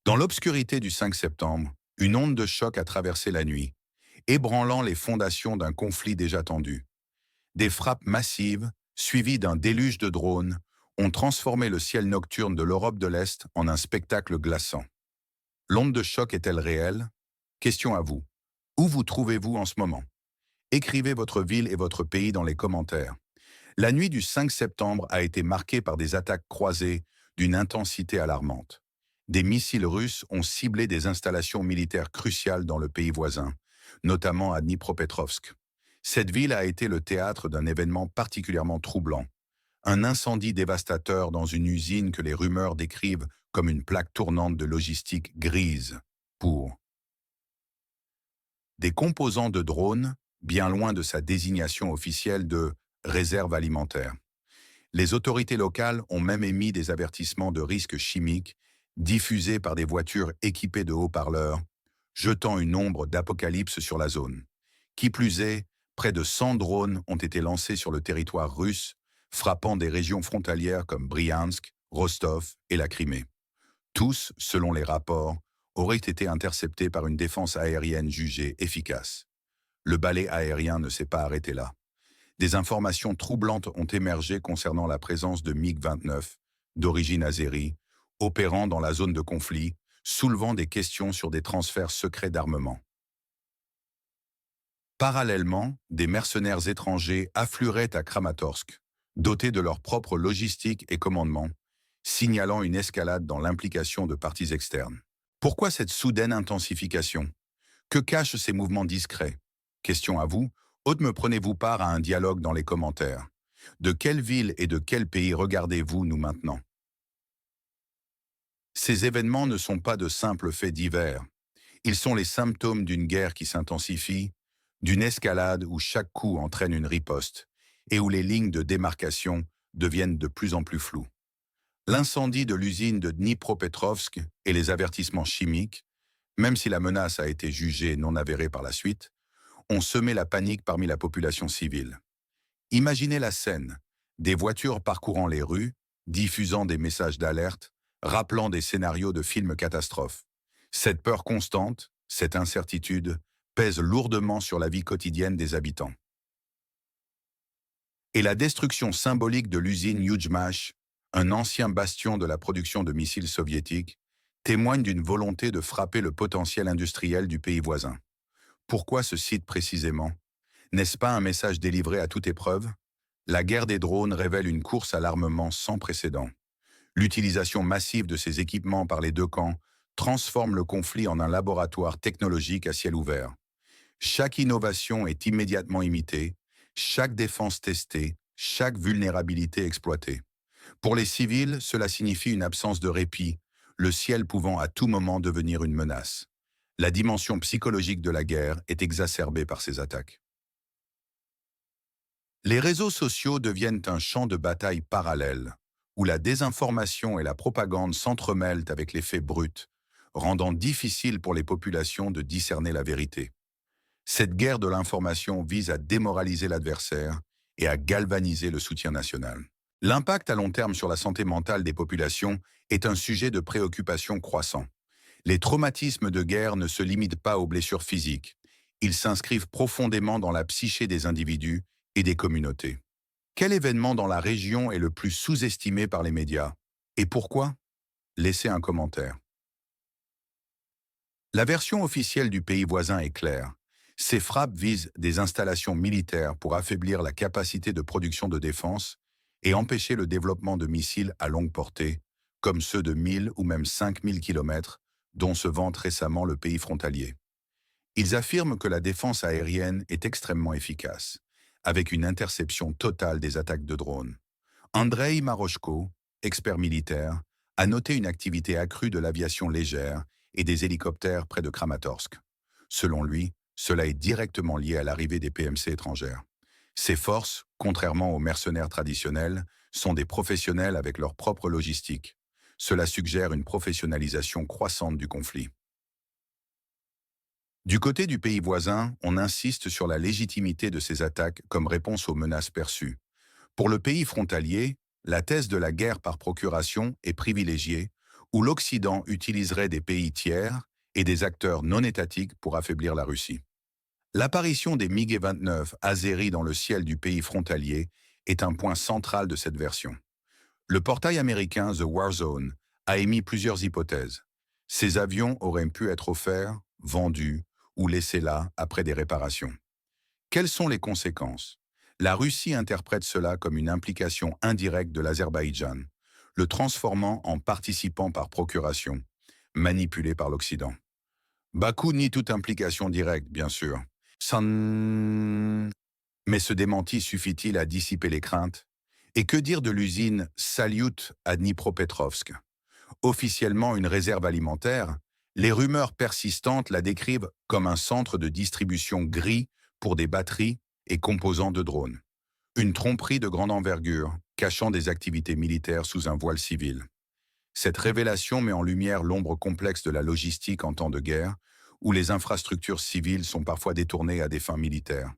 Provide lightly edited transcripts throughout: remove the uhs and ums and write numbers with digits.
Dans l'obscurité du 5 septembre, une onde de choc a traversé la nuit, ébranlant les fondations d'un conflit déjà tendu. Des frappes massives, suivies d'un déluge de drones, ont transformé le ciel nocturne de l'Europe de l'Est en un spectacle glaçant. L'onde de choc est-elle réelle? Question à vous. Où vous trouvez-vous en ce moment? Écrivez votre ville et votre pays dans les commentaires. La nuit du 5 septembre a été marquée par des attaques croisées d'une intensité alarmante. Des missiles russes ont ciblé des installations militaires cruciales dans le pays voisin, notamment à Dnipropetrovsk. Cette ville a été le théâtre d'un événement particulièrement troublant. Un incendie dévastateur dans une usine que les rumeurs décrivent comme une plaque tournante de logistique grise pour des composants de drones, bien loin de sa désignation officielle de réserve alimentaire. Les autorités locales ont même émis des avertissements de risques chimiques diffusés par des voitures équipées de haut-parleurs, jetant une ombre d'apocalypse sur la zone. Qui plus est, près de 100 drones ont été lancés sur le territoire russe, frappant des régions frontalières comme Briansk, Rostov et la Crimée. Tous, selon les rapports, auraient été interceptés par une défense aérienne jugée efficace. Le balai aérien ne s'est pas arrêté là. Des informations troublantes ont émergé concernant la présence de MiG-29, d'origine azérie, opérant dans la zone de conflit, soulevant des questions sur des transferts secrets d'armement. Parallèlement, des mercenaires étrangers afflueraient à Kramatorsk, dotés de leur propre logistique et commandement, signalant une escalade dans l'implication de parties externes. Pourquoi cette soudaine intensification? Que cachent ces mouvements discrets? Question à vous, me prenez-vous part à un dialogue dans les commentaires? De quelle ville et de quel pays regardez-vous nous maintenant? Ces événements ne sont pas de simples faits divers. Ils sont les symptômes d'une guerre qui s'intensifie, d'une escalade où chaque coup entraîne une riposte, et où les lignes de démarcation deviennent de plus en plus floues. L'incendie de l'usine de Dnipropetrovsk et les avertissements chimiques, même si la menace a été jugée non avérée par la suite, ont semé la panique parmi la population civile. Imaginez la scène, des voitures parcourant les rues, diffusant des messages d'alerte, rappelant des scénarios de films catastrophes. Cette peur constante, cette incertitude, pèse lourdement sur la vie quotidienne des habitants. Et la destruction symbolique de l'usine Yuzhmash, un ancien bastion de la production de missiles soviétiques, témoigne d'une volonté de frapper le potentiel industriel du pays voisin. Pourquoi ce site précisément? N'est-ce pas un message délivré à toute épreuve? La guerre des drones révèle une course à l'armement sans précédent. L'utilisation massive de ces équipements par les deux camps transforme le conflit en un laboratoire technologique à ciel ouvert. Chaque innovation est immédiatement imitée, chaque défense testée, chaque vulnérabilité exploitée. Pour les civils, cela signifie une absence de répit, le ciel pouvant à tout moment devenir une menace. La dimension psychologique de la guerre est exacerbée par ces attaques. Les réseaux sociaux deviennent un champ de bataille parallèle, où la désinformation et la propagande s'entremêlent avec les faits bruts, rendant difficile pour les populations de discerner la vérité. Cette guerre de l'information vise à démoraliser l'adversaire et à galvaniser le soutien national. L'impact à long terme sur la santé mentale des populations est un sujet de préoccupation croissant. Les traumatismes de guerre ne se limitent pas aux blessures physiques. Ils s'inscrivent profondément dans la psyché des individus et des communautés. Quel événement dans la région est le plus sous-estimé par les médias? Et pourquoi? Laissez un commentaire. La version officielle du pays voisin est claire. Ces frappes visent des installations militaires pour affaiblir la capacité de production de défense et empêcher le développement de missiles à longue portée, comme ceux de 1000 ou même 5000 km, dont se vante récemment le pays frontalier. Ils affirment que la défense aérienne est extrêmement efficace, avec une interception totale des attaques de drones. Andrei Maroshko, expert militaire, a noté une activité accrue de l'aviation légère et des hélicoptères près de Kramatorsk. Selon lui, cela est directement lié à l'arrivée des PMC étrangères. Ces forces, contrairement aux mercenaires traditionnels, sont des professionnels avec leur propre logistique. Cela suggère une professionnalisation croissante du conflit. Du côté du pays voisin, on insiste sur la légitimité de ces attaques comme réponse aux menaces perçues. Pour le pays frontalier, la thèse de la guerre par procuration est privilégiée, où l'Occident utiliserait des pays tiers et des acteurs non étatiques pour affaiblir la Russie. L'apparition des MiG-29 azéris dans le ciel du pays frontalier est un point central de cette version. Le portail américain The War Zone a émis plusieurs hypothèses. Ces avions auraient pu être offerts, vendus ou laissés là après des réparations. Quelles sont les conséquences? La Russie interprète cela comme une implication indirecte de l'Azerbaïdjan, le transformant en participant par procuration, manipulé par l'Occident. Bakou nie toute implication directe, bien sûr. Mais ce démenti suffit-il à dissiper les craintes? Et que dire de l'usine Salyut à Dnipropetrovsk? Officiellement une réserve alimentaire, les rumeurs persistantes la décrivent comme un centre de distribution gris pour des batteries et composants de drones. Une tromperie de grande envergure, cachant des activités militaires sous un voile civil. Cette révélation met en lumière l'ombre complexe de la logistique en temps de guerre, où les infrastructures civiles sont parfois détournées à des fins militaires,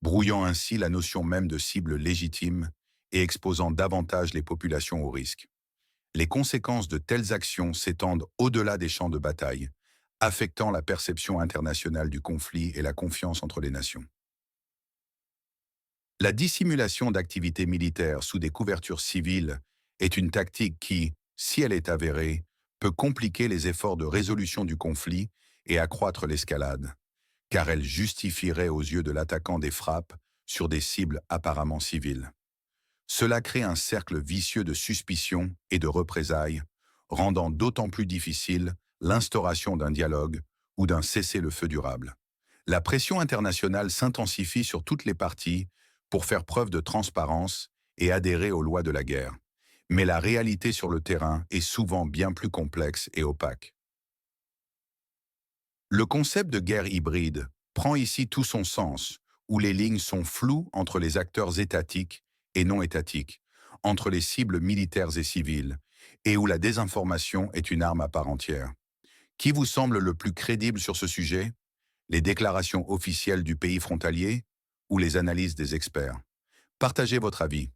brouillant ainsi la notion même de cible légitime et exposant davantage les populations au risque. Les conséquences de telles actions s'étendent au-delà des champs de bataille, affectant la perception internationale du conflit et la confiance entre les nations. La dissimulation d'activités militaires sous des couvertures civiles est une tactique qui, si elle est avérée, peut compliquer les efforts de résolution du conflit et accroître l'escalade, car elle justifierait aux yeux de l'attaquant des frappes sur des cibles apparemment civiles. Cela crée un cercle vicieux de suspicion et de représailles, rendant d'autant plus difficile l'instauration d'un dialogue ou d'un cessez-le-feu durable. La pression internationale s'intensifie sur toutes les parties pour faire preuve de transparence et adhérer aux lois de la guerre. Mais la réalité sur le terrain est souvent bien plus complexe et opaque. Le concept de guerre hybride prend ici tout son sens, où les lignes sont floues entre les acteurs étatiques et non étatiques, entre les cibles militaires et civiles, et où la désinformation est une arme à part entière. Qui vous semble le plus crédible sur ce sujet? Les déclarations officielles du pays frontalier ou les analyses des experts? Partagez votre avis.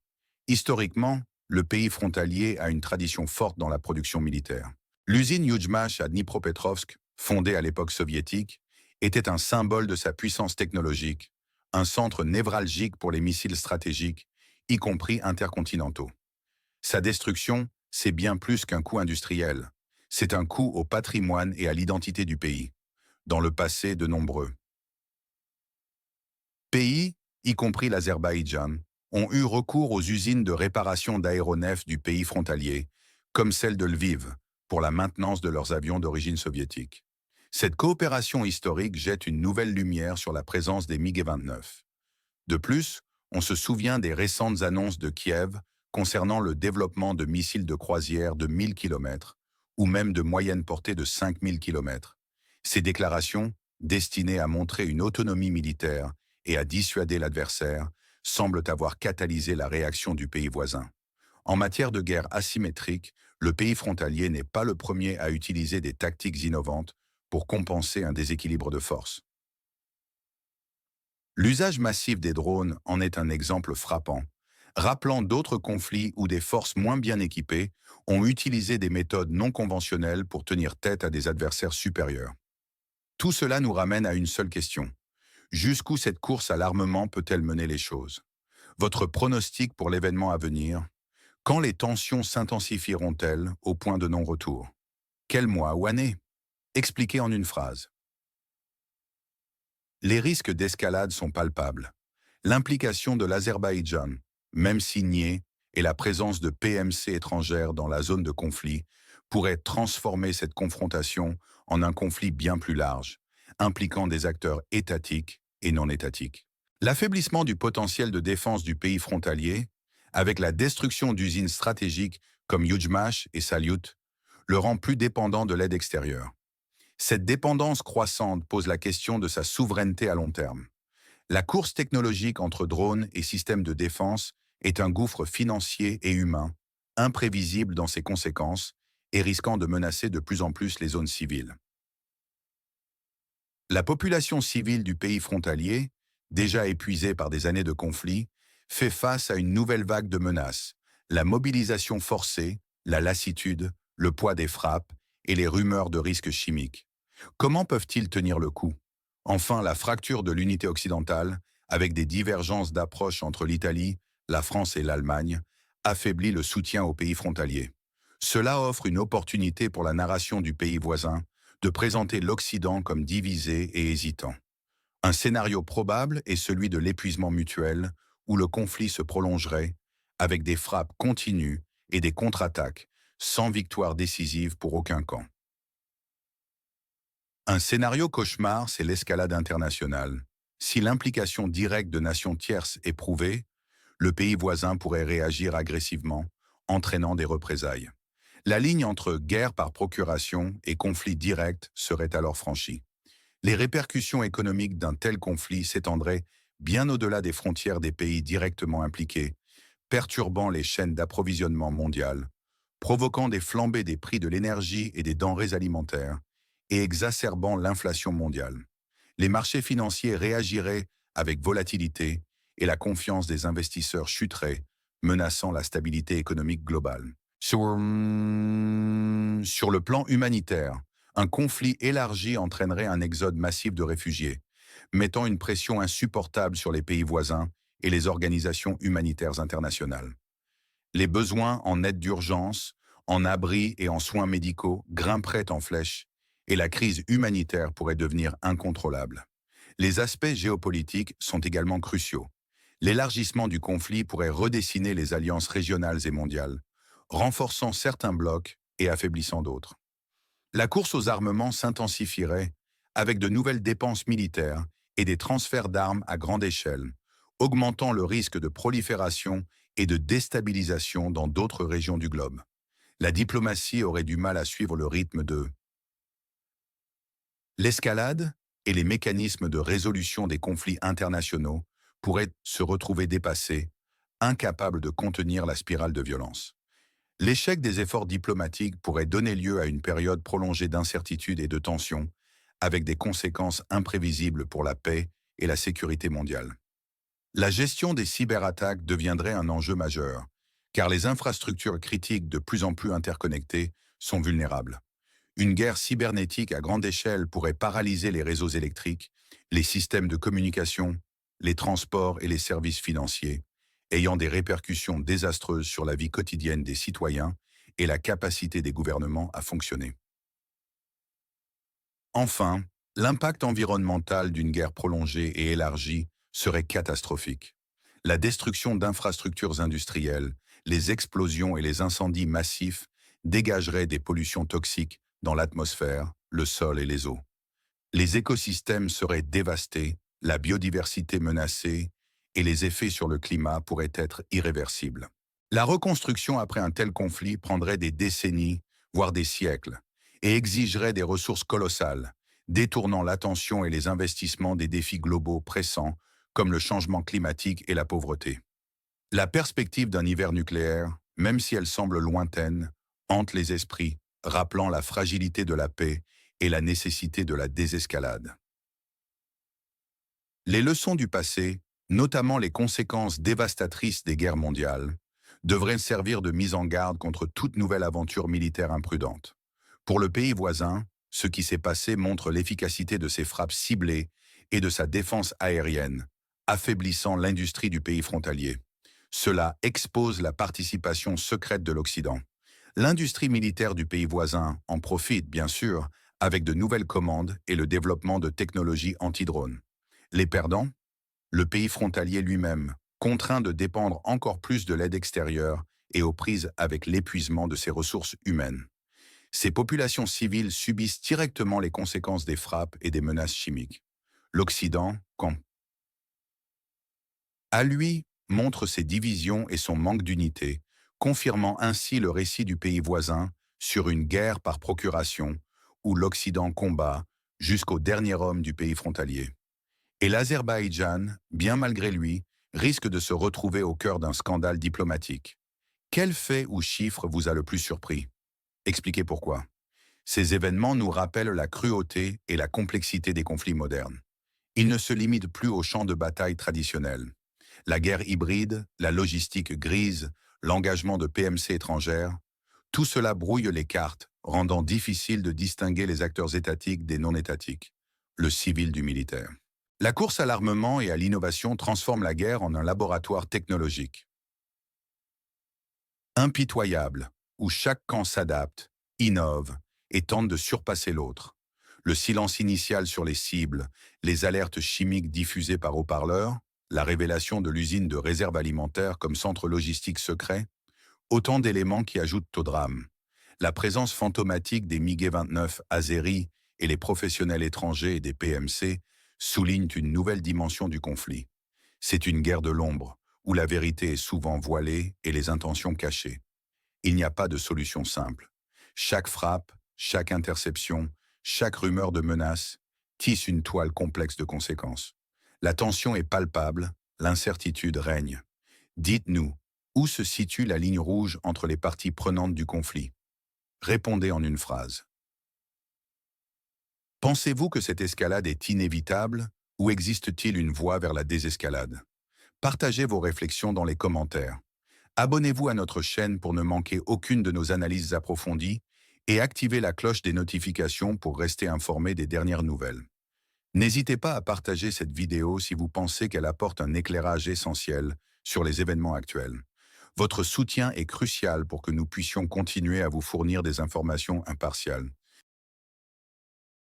Historiquement, le pays frontalier a une tradition forte dans la production militaire. L'usine Yuzhmash à Dnipropetrovsk, fondée à l'époque soviétique, était un symbole de sa puissance technologique, un centre névralgique pour les missiles stratégiques, y compris intercontinentaux. Sa destruction, c'est bien plus qu'un coup industriel. C'est un coup au patrimoine et à l'identité du pays. Dans le passé, de nombreux pays, y compris l'Azerbaïdjan, ont eu recours aux usines de réparation d'aéronefs du pays frontalier, comme celle de Lviv, pour la maintenance de leurs avions d'origine soviétique. Cette coopération historique jette une nouvelle lumière sur la présence des MiG-29. De plus, on se souvient des récentes annonces de Kiev concernant le développement de missiles de croisière de 1000 km ou même de moyenne portée de 5000 km. Ces déclarations, destinées à montrer une autonomie militaire et à dissuader l'adversaire, semblent avoir catalysé la réaction du pays voisin. En matière de guerre asymétrique, le pays frontalier n'est pas le premier à utiliser des tactiques innovantes pour compenser un déséquilibre de force. L'usage massif des drones en est un exemple frappant, rappelant d'autres conflits où des forces moins bien équipées ont utilisé des méthodes non conventionnelles pour tenir tête à des adversaires supérieurs. Tout cela nous ramène à une seule question. Jusqu'où cette course à l'armement peut-elle mener les choses? Votre pronostic pour l'événement à venir? Quand les tensions s'intensifieront-elles au point de non-retour? Quel mois ou année? Expliquez en une phrase. Les risques d'escalade sont palpables. L'implication de l'Azerbaïdjan, même si niée, et la présence de PMC étrangères dans la zone de conflit pourraient transformer cette confrontation en un conflit bien plus large, impliquant des acteurs étatiques et non étatiques. L'affaiblissement du potentiel de défense du pays frontalier, avec la destruction d'usines stratégiques comme Yuzhmash et Salyut, le rend plus dépendant de l'aide extérieure. Cette dépendance croissante pose la question de sa souveraineté à long terme. La course technologique entre drones et systèmes de défense est un gouffre financier et humain, imprévisible dans ses conséquences et risquant de menacer de plus en plus les zones civiles. La population civile du pays frontalier, déjà épuisée par des années de conflit, fait face à une nouvelle vague de menaces, la mobilisation forcée, la lassitude, le poids des frappes et les rumeurs de risques chimiques. Comment peuvent-ils tenir le coup? Enfin, la fracture de l'unité occidentale, avec des divergences d'approche entre l'Italie, la France et l'Allemagne, affaiblit le soutien aux pays frontaliers. Cela offre une opportunité pour la narration du pays voisin de présenter l'Occident comme divisé et hésitant. Un scénario probable est celui de l'épuisement mutuel, où le conflit se prolongerait, avec des frappes continues et des contre-attaques, sans victoire décisive pour aucun camp. Un scénario cauchemar, c'est l'escalade internationale. Si l'implication directe de nations tierces est prouvée, le pays voisin pourrait réagir agressivement, entraînant des représailles. La ligne entre guerre par procuration et conflit direct serait alors franchie. Les répercussions économiques d'un tel conflit s'étendraient bien au-delà des frontières des pays directement impliqués, perturbant les chaînes d'approvisionnement mondiales, provoquant des flambées des prix de l'énergie et des denrées alimentaires, et exacerbant l'inflation mondiale. Les marchés financiers réagiraient avec volatilité et la confiance des investisseurs chuterait, menaçant la stabilité économique globale. Sur le plan humanitaire, un conflit élargi entraînerait un exode massif de réfugiés, mettant une pression insupportable sur les pays voisins et les organisations humanitaires internationales. Les besoins en aide d'urgence, en abris et en soins médicaux grimperaient en flèche, et la crise humanitaire pourrait devenir incontrôlable. Les aspects géopolitiques sont également cruciaux. L'élargissement du conflit pourrait redessiner les alliances régionales et mondiales, renforçant certains blocs et affaiblissant d'autres. La course aux armements s'intensifierait avec de nouvelles dépenses militaires et des transferts d'armes à grande échelle, augmentant le risque de prolifération et de déstabilisation dans d'autres régions du globe. La diplomatie aurait du mal à suivre le rythme de l'escalade et les mécanismes de résolution des conflits internationaux pourraient se retrouver dépassés, incapables de contenir la spirale de violence. L'échec des efforts diplomatiques pourrait donner lieu à une période prolongée d'incertitude et de tension, avec des conséquences imprévisibles pour la paix et la sécurité mondiale. La gestion des cyberattaques deviendrait un enjeu majeur, car les infrastructures critiques de plus en plus interconnectées sont vulnérables. Une guerre cybernétique à grande échelle pourrait paralyser les réseaux électriques, les systèmes de communication, les transports et les services financiers, ayant des répercussions désastreuses sur la vie quotidienne des citoyens et la capacité des gouvernements à fonctionner. Enfin, l'impact environnemental d'une guerre prolongée et élargie serait catastrophique. La destruction d'infrastructures industrielles, les explosions et les incendies massifs dégageraient des pollutions toxiques dans l'atmosphère, le sol et les eaux. Les écosystèmes seraient dévastés, la biodiversité menacée, et les effets sur le climat pourraient être irréversibles. La reconstruction après un tel conflit prendrait des décennies, voire des siècles, et exigerait des ressources colossales, détournant l'attention et les investissements des défis globaux pressants, comme le changement climatique et la pauvreté. La perspective d'un hiver nucléaire, même si elle semble lointaine, hante les esprits, rappelant la fragilité de la paix et la nécessité de la désescalade. Les leçons du passé, notamment les conséquences dévastatrices des guerres mondiales, devraient servir de mise en garde contre toute nouvelle aventure militaire imprudente. Pour le pays voisin, ce qui s'est passé montre l'efficacité de ses frappes ciblées et de sa défense aérienne, affaiblissant l'industrie du pays frontalier. Cela expose la participation secrète de l'Occident. L'industrie militaire du pays voisin en profite, bien sûr, avec de nouvelles commandes et le développement de technologies anti-drones. Les perdants? Le pays frontalier lui-même, contraint de dépendre encore plus de l'aide extérieure et aux prises avec l'épuisement de ses ressources humaines. Ces populations civiles subissent directement les conséquences des frappes et des menaces chimiques. L'Occident, quant à lui, montre ses divisions et son manque d'unité, confirmant ainsi le récit du pays voisin sur une guerre par procuration où l'Occident combat jusqu'au dernier homme du pays frontalier. Et l'Azerbaïdjan, bien malgré lui, risque de se retrouver au cœur d'un scandale diplomatique. Quel fait ou chiffre vous a le plus surpris? Expliquez pourquoi. Ces événements nous rappellent la cruauté et la complexité des conflits modernes. Ils ne se limitent plus aux champs de bataille traditionnels. La guerre hybride, la logistique grise, l'engagement de PMC étrangères, Tout cela brouille les cartes, rendant difficile de distinguer les acteurs étatiques des non-étatiques, le civil du militaire. La course à l'armement et à l'innovation transforme la guerre en un laboratoire technologique. Impitoyable, où chaque camp s'adapte, innove et tente de surpasser l'autre. Le silence initial sur les cibles, les alertes chimiques diffusées par haut-parleurs, la révélation de l'usine de réserve alimentaire comme centre logistique secret, autant d'éléments qui ajoutent au drame. La présence fantomatique des MiG-29 Azeri et les professionnels étrangers et des PMC soulignent une nouvelle dimension du conflit. C'est une guerre de l'ombre, où la vérité est souvent voilée et les intentions cachées. Il n'y a pas de solution simple. Chaque frappe, chaque interception, chaque rumeur de menace tisse une toile complexe de conséquences. La tension est palpable, l'incertitude règne. Dites-nous, où se situe la ligne rouge entre les parties prenantes du conflit? Répondez en une phrase. Pensez-vous que cette escalade est inévitable ou existe-t-il une voie vers la désescalade? Partagez vos réflexions dans les commentaires. Abonnez-vous à notre chaîne pour ne manquer aucune de nos analyses approfondies et activez la cloche des notifications pour rester informé des dernières nouvelles. N'hésitez pas à partager cette vidéo si vous pensez qu'elle apporte un éclairage essentiel sur les événements actuels. Votre soutien est crucial pour que nous puissions continuer à vous fournir des informations impartiales.